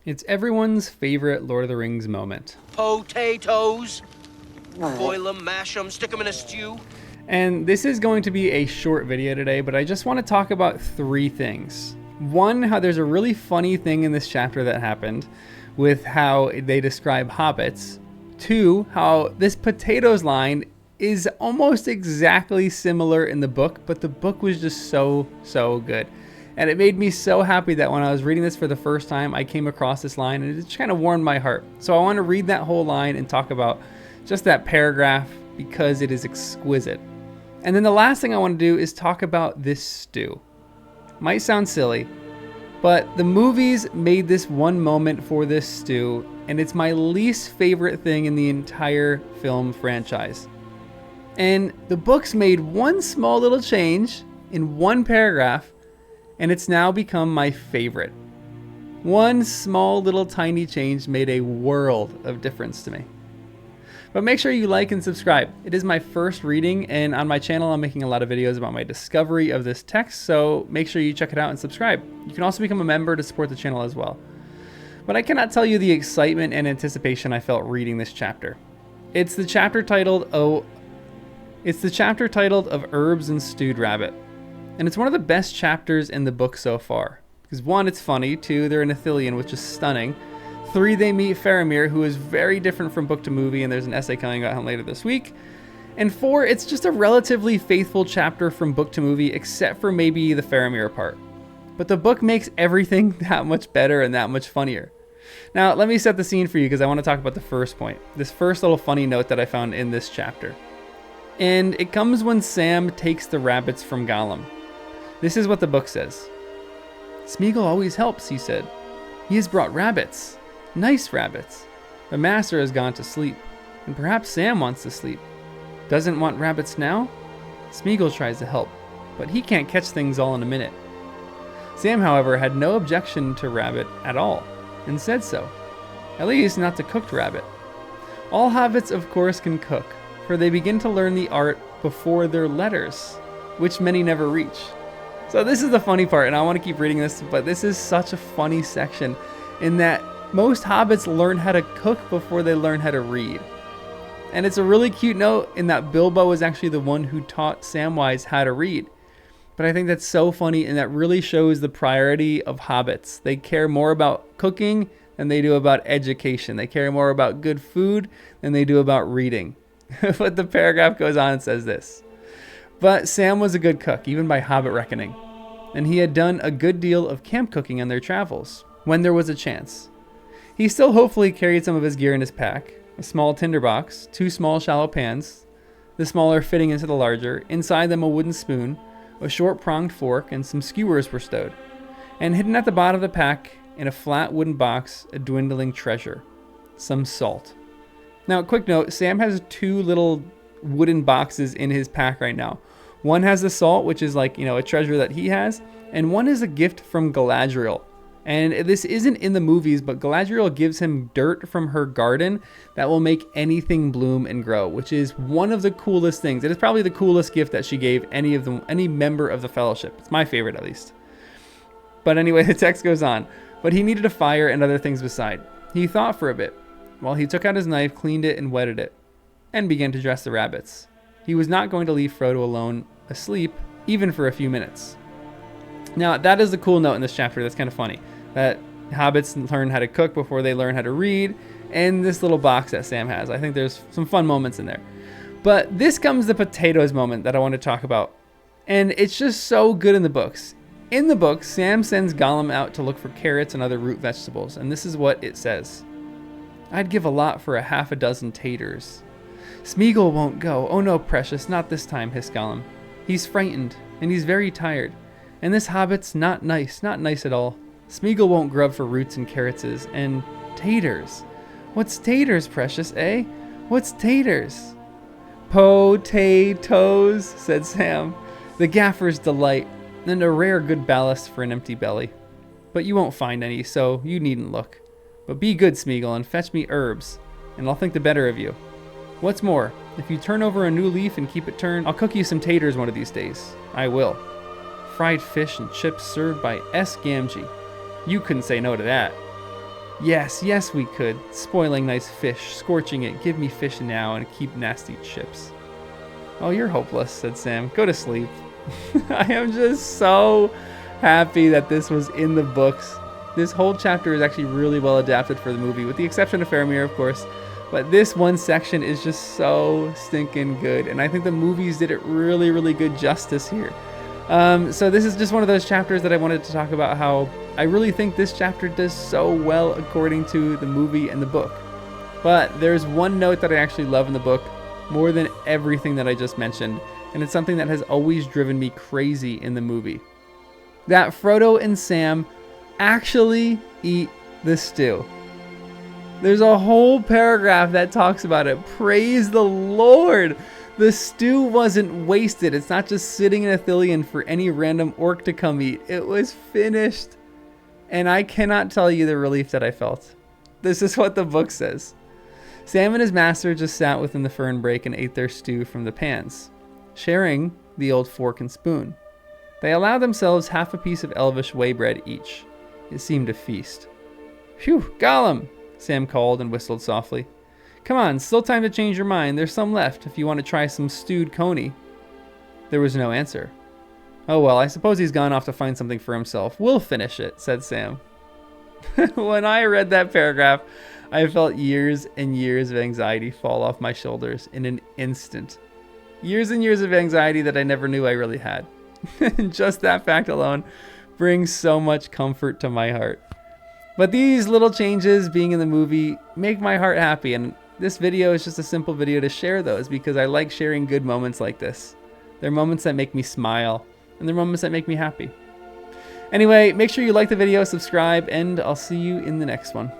It's everyone's favorite Lord of the Rings moment. Potatoes. Boil 'em, mash 'em, stick 'em in a stew. And this is going to be a short video today, but I just want to talk about three things. One, how there's a really funny thing in this chapter that happened with how they describe hobbits. Two, how this potatoes line is almost exactly similar in the book, but the book was just so good. And it made me so happy that when I was reading this for the first time, I came across this line and it just kind of warmed my heart. So I want to read that whole line and talk about just that paragraph because it is exquisite. And then the last thing I want to do is talk about this stew. Might sound silly, but the movies made this one moment for this stew, and it's my least favorite thing in the entire film franchise. And the books made one small little change in one paragraph, and it's now become my favorite. One small little tiny change made a world of difference to me. But make sure you like and subscribe. It is my first reading, and on my channel I'm making a lot of videos about my discovery of this text, so make sure you check it out and subscribe. You can also become a member to support the channel as well. But I cannot tell you the excitement and anticipation I felt reading this chapter. It's the chapter titled Of Herbs and Stewed Rabbit. And it's one of the best chapters in the book so far. Because one, it's funny. Two, they're in Ithilien, which is stunning. Three, they meet Faramir, who is very different from book to movie, and there's an essay coming out later this week. And four, it's just a relatively faithful chapter from book to movie, except for maybe the Faramir part. But the book makes everything that much better and that much funnier. Now, let me set the scene for you because I want to talk about the first point. This first little funny note that I found in this chapter. And it comes when Sam takes the rabbits from Gollum. This is what the book says. Smeagol always helps, he said. He has brought rabbits. Nice rabbits. The master has gone to sleep, and perhaps Sam wants to sleep. Doesn't want rabbits now? Smeagol tries to help, but he can't catch things all in a minute. Sam, however, had no objection to rabbit at all, and said so. At least not to cooked rabbit. All hobbits, of course, can cook, for they begin to learn the art before their letters, which many never reach. So this is the funny part, and I want to keep reading this, but this is such a funny section in that most hobbits learn how to cook before they learn how to read. And it's a really cute note in that Bilbo was actually the one who taught Samwise how to read. But I think that's so funny, and that really shows the priority of hobbits. They care more about cooking than they do about education. They care more about good food than they do about reading. But the paragraph goes on and says this. But Sam was a good cook, even by hobbit reckoning. And he had done a good deal of camp cooking on their travels, when there was a chance. He still hopefully carried some of his gear in his pack, a small tinderbox, two small shallow pans, the smaller fitting into the larger, inside them a wooden spoon, a short pronged fork, and some skewers were stowed. And hidden at the bottom of the pack, in a flat wooden box, a dwindling treasure, some salt. Now, quick note, Sam has two little wooden boxes in his pack right now. One has the salt, which is like, a treasure that he has, and one is a gift from Galadriel. And this isn't in the movies, but Galadriel gives him dirt from her garden that will make anything bloom and grow, which is one of the coolest things. It is probably the coolest gift that she gave any member of the Fellowship. It's my favorite, at least. But anyway, the text goes on. But he needed a fire and other things beside. He thought for a bit, while he took out his knife, cleaned it, and wetted it, and began to dress the rabbits. He was not going to leave Frodo alone, asleep, even for a few minutes. Now, that is the cool note in this chapter that's kind of funny. That hobbits learn how to cook before they learn how to read, and this little box that Sam has. I think there's some fun moments in there. But this comes the potatoes moment that I want to talk about. And it's just so good in the books. In the book, Sam sends Gollum out to look for carrots and other root vegetables, and this is what it says. I'd give a lot for a half a dozen taters. Smeagol won't go. Oh no, precious, not this time, hissed Gollum. He's frightened, and he's very tired. And this hobbit's not nice at all. Smeagol won't grub for roots and carrotses, and taters. What's taters, precious, eh? What's taters? Potatoes, said Sam. The gaffer's delight, and a rare good ballast for an empty belly. But you won't find any, so you needn't look. But be good, Smeagol, and fetch me herbs, and I'll think the better of you. What's more, if you turn over a new leaf and keep it turned, I'll cook you some taters one of these days. I will. Fried fish and chips served by S. Gamgee. You couldn't say no to that. Yes, yes we could. Spoiling nice fish, scorching it, give me fish now, and keep nasty chips. Oh, you're hopeless, said Sam. Go to sleep. I am just so happy that this was in the books. This whole chapter is actually really well adapted for the movie, with the exception of Faramir, of course. But this one section is just so stinking good, and I think the movies did it really, really good justice here. So this is just one of those chapters that I wanted to talk about how I really think this chapter does so well according to the movie and the book. But there's one note that I actually love in the book more than everything that I just mentioned, and it's something that has always driven me crazy in the movie. That Frodo and Sam actually eat the stew. There's a whole paragraph that talks about it. Praise the Lord! The stew wasn't wasted. It's not just sitting in Ithilien for any random orc to come eat. It was finished. And I cannot tell you the relief that I felt. This is what the book says. Sam and his master just sat within the fern brake and ate their stew from the pans, sharing the old fork and spoon. They allowed themselves half a piece of elvish whey bread each. It seemed a feast. Phew, Gollum! Sam called and whistled softly. Come on, still time to change your mind. There's some left if you want to try some stewed coney. There was no answer. Oh well, I suppose he's gone off to find something for himself. We'll finish it, said Sam. When I read that paragraph, I felt years and years of anxiety fall off my shoulders in an instant. Years and years of anxiety that I never knew I really had. And just that fact alone brings so much comfort to my heart. But these little changes being in the movie make my heart happy, and this video is just a simple video to share those because I like sharing good moments like this. They're moments that make me smile, and they're moments that make me happy. Anyway, make sure you like the video, subscribe, and I'll see you in the next one.